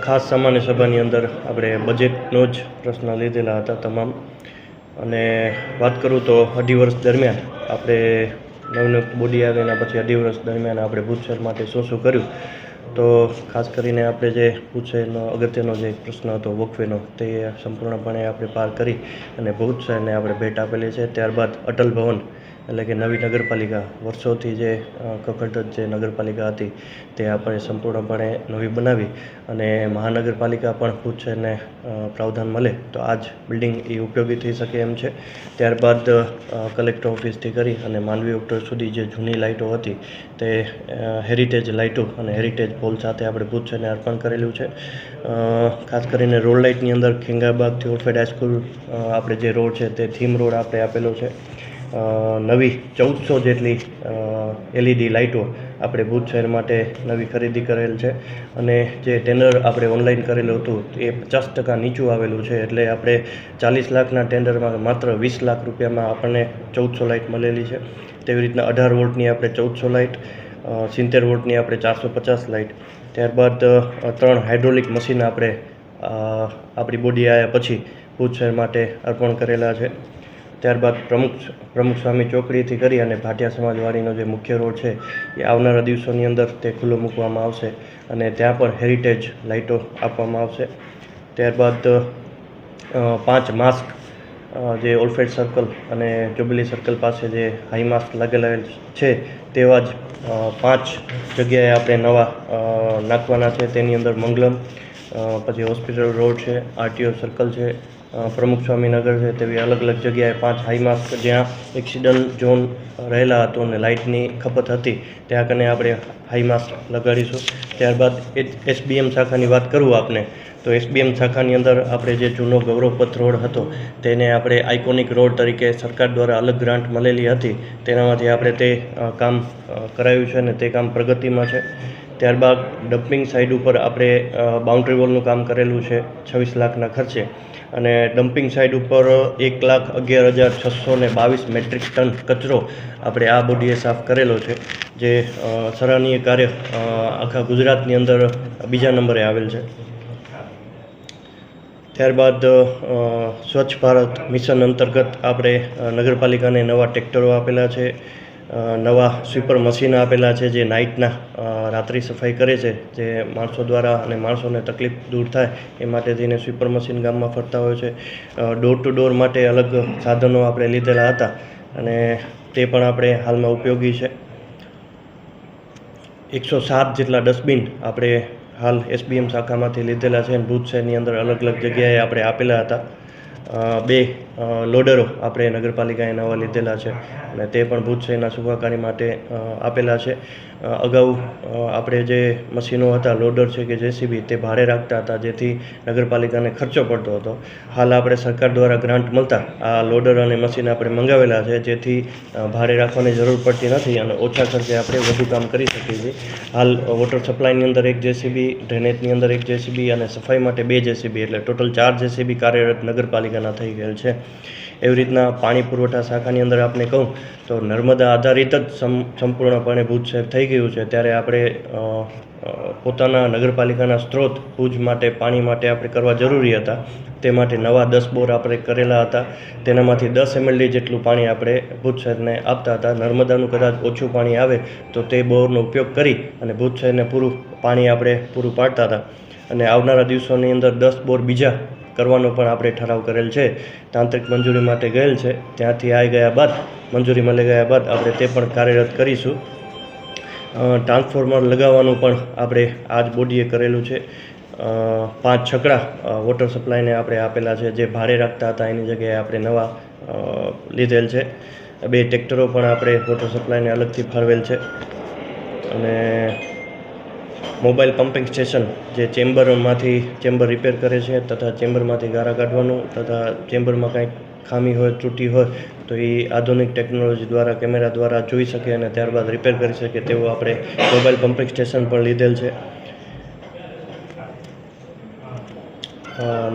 ખાસ સામાન્ય સભાની અંદર આપણે બજેટનો જ પ્રશ્ન લીધેલા હતા તમામ. અને વાત કરું તો 2.5 વર્ષ દરમિયાન આપણે નવનિયુક્ત બોડી આવે એના પછી 2.5 વર્ષ દરમિયાન આપણે ભુજ શહેર માટે શું કર્યું, તો ખાસ કરીને આપણે જે ભુજ શહેરનો અગત્યનો જે પ્રશ્ન હતો વોકવેનો, તે સંપૂર્ણપણે આપણે પાર કરી અને ભુજ શહેરને આપણે ભેટ આપેલી છે. ત્યારબાદ અટલ ભવન એટલે કે નવી નગરપાલિકા, વર્ષોથી જે કખડધજ જે નગરપાલિકા હતી તે આપણે સંપૂર્ણપણે નવી બનાવી અને મહાનગરપાલિકા પણ ભુજ શહેરને પ્રાવધાન મળે તો આ જ બિલ્ડિંગ એ ઉપયોગી થઈ શકે એમ છે. ત્યારબાદ કલેક્ટર ઓફિસથી કરી અને માંડવી ઓક્ટર સુધી જે જૂની લાઇટો હતી તે હેરિટેજ લાઇટો અને હેરિટેજ પોલ સાથે આપણે ભુજ શહેરને અર્પણ કરેલું છે. ખાસ કરીને રોડ લાઇટની અંદર ખેંગાબાગથી ઓરફેડ હાઈસ્કૂલ આપણે જે રોડ છે તે થીમ રોડ આપણે આપેલો છે. નવી 1400 જેટલી LED લાઇટો આપણે ભુજ શહેર માટે નવી ખરીદી કરેલ છે અને જે ટેન્ડર આપણે ઓનલાઈન કરેલું હતું એ 50% નીચું આવેલું છે. એટલે આપણે 40 લાખના ટેન્ડરમાં માત્ર 20 લાખ રૂપિયામાં આપણને 1400 લાઇટ મળેલી છે. તેવી રીતના 18 વોલ્ટની આપણે 1400 લાઇટ, 70 વોલ્ટની આપણે 450 લાઇટ, ત્યારબાદ 3 હાઇડ્રોલિક મશીન આપણે આપણી બોડી આવ્યા પછી ભુજ શહેર માટે અર્પણ કરેલા છે. ત્યારબાદ પ્રમુખ સ્વામી ચોકડીથી કરી અને ભાટિયા સમાજવાડીનો જે મુખ્ય રોડ છે એ આવનારા દિવસોની અંદર તે ખુલ્લો મૂકવામાં આવશે અને ત્યાં પણ હેરિટેજ લાઇટો આપવામાં આવશે. ત્યારબાદ 5 માસ્ક જે ઓલફેડ સર્કલ અને જ્યુબિલી સર્કલ પાસે જે હાઈ માસ્ક લાગેલા છે તેવા જ 5 જગ્યાએ આપણે નવા નાખવાના છે. તેની અંદર મંગલમ, પછી હોસ્પિટલ રોડ છે, RTO સર્કલ છે, પ્રમુખ સ્વામીનગર છે, તેવી અલગ અલગ જગ્યાએ 5 હાઈ માસ્ક જ્યાં એક્સિડન્ટ ઝોન રહેલા હતો અને લાઇટની ખપત હતી ત્યાં કને આપણે હાઈ માસ્ક લગાડીશું. ત્યારબાદ SBM શાખાની વાત કરું આપને તો SBM શાખાની અંદર આપણે જે જૂનો ગૌરવપથ રોડ હતો તેને આપણે આઇકોનિક રોડ તરીકે સરકાર દ્વારા અલગ ગ્રાન્ટ મળેલી હતી તેનામાંથી આપણે તે કામ કરાયું છે અને તે કામ પ્રગતિમાં છે. ત્યારબાદ ડમ્પિંગ સાઇડ ઉપર આપણે બાઉન્ડ્રી વોલનું કામ કરેલું છે 26 લાખના ખર્ચે અને ડમ્પિંગ સાઇડ ઉપર 1,11,622 મેટ્રિક ટન કચરો આપણે આ બોડીએ સાફ કરેલો છે, જે સરાહનીય કાર્ય આખા ગુજરાતની અંદર બીજા નંબરે આવેલ છે. ત્યારબાદ સ્વચ્છ ભારત મિશન અંતર્ગત આપણે નગરપાલિકાને નવા ટ્રેક્ટરો આપેલા છે, નવા સ્વીપર મશીન આપેલા છે જે નાઇટના રાત્રિ સફાઈ કરે છે, જે માણસો દ્વારા અને માણસોને તકલીફ દૂર થાય એ માટે થઈને સ્વીપર મશીન ગામમાં ફરતા હોય છે. ડોર ટુ ડોર માટે અલગ સાધનો આપણે લીધેલા હતા અને તે પણ આપણે હાલમાં ઉપયોગી છે. 107 જેટલા ડસ્ટબિન આપણે હાલ SBM શાખામાંથી લીધેલા છે અને ભુજ શહેરની અંદર અલગ અલગ જગ્યાએ આપણે આપેલા હતા. 2 લોડરો આપણે નગરપાલિકાએ નવા લીધેલા છે અને તે પણ ભુજ શહેરના સુખાકારી માટે આપેલા છે. અગાઉ આપણે જે મશીનો હતા, લોડર છે કે JCB, તે ભાડે રાખતા હતા જેથી નગરપાલિકાને ખર્ચો પડતો હતો. હાલ આપણે સરકાર દ્વારા ગ્રાન્ટ મળતા આ લોડર અને મશીન આપણે મંગાવેલા છે જેથી ભાડે રાખવાની જરૂર પડતી નથી અને ઓછા ખર્ચે આપણે વધુ કામ કરી શકીએ છીએ. હાલ વોટર સપ્લાયની અંદર 1 JCB, ડ્રેનેજની અંદર 1 JCB અને સફાઈ માટે 2 JCB એટલે ટોટલ 4 JCB કાર્યરત નગરપાલિકાના થઈ ગયેલ છે. એવી રીતના પાણી પુરવઠા શાખાની અંદર આપણે કહું તો નર્મદા આધારિત જ સંપૂર્ણપણે ભુજ શહેર થઈ ગયું છે. ત્યારે આપણે પોતાના નગરપાલિકાના સ્ત્રોત ભુજ માટે પાણી માટે આપણે કરવા જરૂરી હતા, તે માટે નવા 10 બોર આપણે કરેલા હતા. તેનામાંથી 10 MLD જેટલું પાણી આપણે ભુજ શહેરને આપતા હતા. નર્મદાનું કદાચ ઓછું પાણી આવે તો તે બોરનો ઉપયોગ કરી અને ભુજ શહેરને પૂરું પાણી આપણે પૂરું પાડતા હતા અને આવનારા દિવસોની અંદર 10 બોર બીજા કરવાનો પણ આપણે ઠરાવ કરેલ છે. તાંત્રિક મંજૂરી માટે ગયેલ છે, ત્યાંથી આવી ગયા બાદ મંજૂરી મળી ગયા બાદ આપણે તે પણ કાર્યરત કરીશું. ટ્રાન્સફોર્મર લગાવવાનું પણ આપણે આ જ બોડીએ કરેલું છે. 5 છકડા વોટર સપ્લાયને આપણે આપેલા છે, જે ભાડે રાખતા હતા એની જગ્યાએ આપણે નવા લીધેલ છે. 2 ટ્રેક્ટરો પણ આપણે વોટર સપ્લાયને અલગથી ફાળવેલ છે અને મોબાઈલ પમ્પિંગ સ્ટેશન જે ચેમ્બર રિપેર કરે છે તથા ચેમ્બરમાંથી ગારા કાઢવાનું તથા ચેમ્બરમાં કાંઈક ખામી હોય, ત્રુટિ હોય તો એ આધુનિક ટેકનોલોજી દ્વારા કેમેરા દ્વારા જોઈ શકે અને ત્યારબાદ રિપેર કરી શકે તેવું આપણે મોબાઈલ પમ્પિંગ સ્ટેશન પણ લીધેલ છે.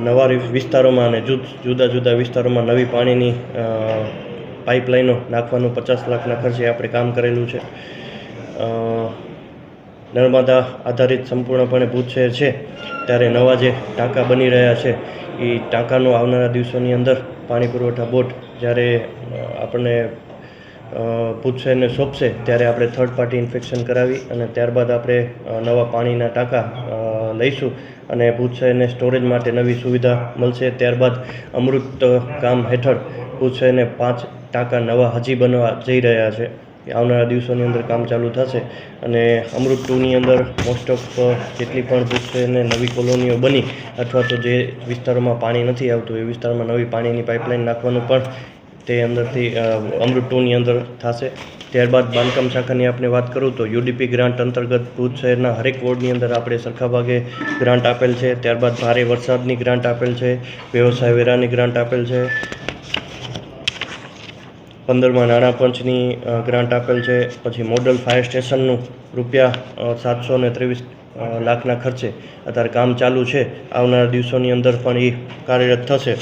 નવા વિસ્તારોમાં અને જુદા જુદા વિસ્તારોમાં નવી પાણીની પાઇપલાઇનો નાખવાનું 50 લાખના ખર્ચે આપણે કામ કરેલું છે. નર્મદા આધારિત સંપૂર્ણપણે ભુજ શહેર છે, ત્યારે નવા જે ટાંકા બની રહ્યા છે એ ટાંકાનું આવનારા દિવસોની અંદર પાણી પુરવઠા બોર્ડ જ્યારે આપણને ભુજ શહેરને સોંપશે ત્યારે આપણે થર્ડ પાર્ટી ઇન્સ્પેક્શન કરાવી અને ત્યારબાદ આપણે નવા પાણીના ટાંકા લઈશું અને ભુજ શહેરને સ્ટોરેજ માટે નવી સુવિધા મળશે. ત્યારબાદ અમૃત કામ હેઠળ ભુજ શહેરને 5 ટાંકા નવા હજી બનવા જઈ રહ્યા છે. આવનારા દિવસોની અંદર કામ ચાલુ થશે અને અમૃત 2ની અંદર મોસ્ટ ઓફ જેટલી પણ ભુજ શહેરને નવી કોલોનીઓ બની અથવા તો જે વિસ્તારોમાં પાણી નથી આવતું એ વિસ્તારમાં નવી પાણીની પાઇપલાઇન નાખવાનું પણ તે અંદરથી અમૃત 2ની અંદર થશે. ત્યારબાદ બાંધકામ શાખાની આપણે વાત કરું તો યુડીપી ગ્રાન્ટ અંતર્ગત ભુજ શહેરના હરેક વોર્ડની અંદર આપણે સરખા ભાગે ગ્રાન્ટ આપેલ છે. ત્યારબાદ ભારે વરસાદની ગ્રાન્ટ આપેલ છે, વ્યવસાય વેરાની ગ્રાન્ટ આપેલ છે, 15માં નાણાં પંચની ગ્રાન્ટ આપેલ છે, પછી મોડલ ફાયર સ્ટેશનનું ₹723 લાખના ખર્ચે અત્યારે કામ ચાલુ છે. આવનારા દિવસોની અંદર પણ એ કાર્યરત થશે.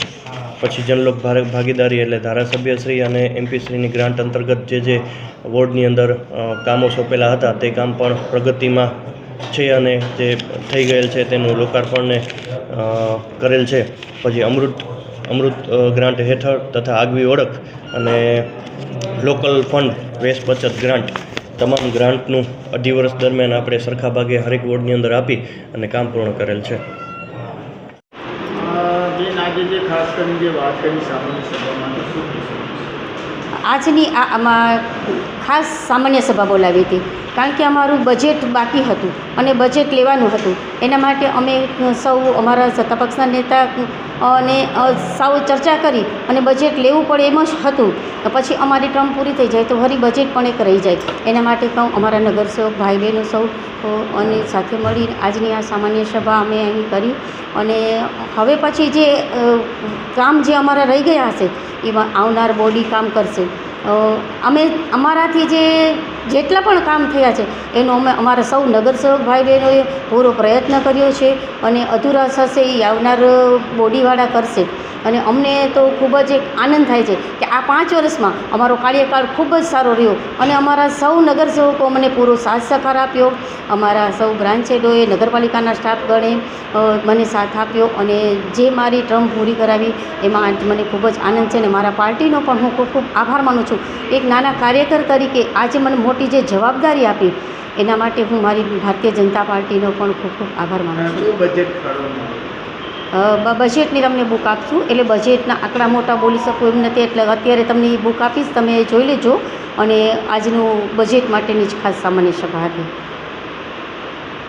પછી જનલોક ભાગીદારી એટલે ધારાસભ્યશ્રી અને એમપીશ્રીની ગ્રાન્ટ અંતર્ગત જે વોર્ડની અંદર કામો સોંપેલા હતા તે કામ પણ પ્રગતિમાં છે અને જે થઈ ગયેલ છે તેનું લોકાર્પણને કરેલ છે. પછી અમૃત ગ્રાન્ટ હેઠળ તથા આગવી ઓળખ અને લોકલ ફંડ વેસ્ટ બચત ગ્રાન્ટ તમામ ગ્રાન્ટનું 2.5 વર્ષ દરમિયાન આપણે સરખા ભાગે હરેક વોર્ડની અંદર આપી અને કામ પૂર્ણ કરેલ છે. આજની આમાં ખાસ સામાન્ય સભા બોલાવી હતી કારણ કે અમારું બજેટ બાકી હતું અને બજેટ લેવાનું હતું. એના માટે અમે સૌ અમારા સત્તાપક્ષના નેતા અને સૌ ચર્ચા કરી અને બજેટ લેવું પડે એમ જ હતું. પછી અમારી ટર્મ પૂરી થઈ જાય તો ફરી બજેટ પણ એક રહી જાય. એના માટે કહું અમારા નગરસેવક ભાઈ બહેનો સૌ અને સાથે મળી આજની આ સામાન્ય સભા અમે અહીં કરી અને હવે પછી જે કામ જે અમારા રહી ગયા હશે એમાં આવનાર બોડી કામ કરશે. અમે અમારાથી જેટલા પણ કામ થયા છે એનો અમે અમારા સૌ નગરસેવક ભાઈ બહેનોએ પૂરો પ્રયત્ન કર્યો છે અને અધૂરા થશે એ આવનાર બોડીવાળા કરશે. અને અમને તો ખૂબ જ એક આનંદ થાય છે કે આ 5 વર્ષમાં અમારો કાર્યકાળ ખૂબ જ સારો રહ્યો અને અમારા સૌ નગરસેવકો મને પૂરો સાથ સહકાર આપ્યો. અમારા સૌ બ્રાન્ચ હેડોએ નગરપાલિકાના સ્ટાફગણે મને સાથ આપ્યો અને જે મારી ટર્મ પૂરી કરાવી એમાં મને ખૂબ જ આનંદ છે. અને મારા પાર્ટીનો પણ હું ખૂબ ખૂબ આભાર માનું છું. એક નાના કાર્યકર તરીકે આજે મને મોટી જે જવાબદારી આપી એના માટે હું મારી ભારતીય જનતા પાર્ટીનો પણ ખૂબ ખૂબ આભાર માનું છું. બજેટની તમને બુક આપશું એટલે બજેટના આંકડા મોટા બોલી શકું એમ નથી એટલે અત્યારે તમને એ બુક આપીશ, તમે જોઈ લેજો. અને આજનું બજેટ માટેની જ ખાસ સામાન્ય સભા હતી.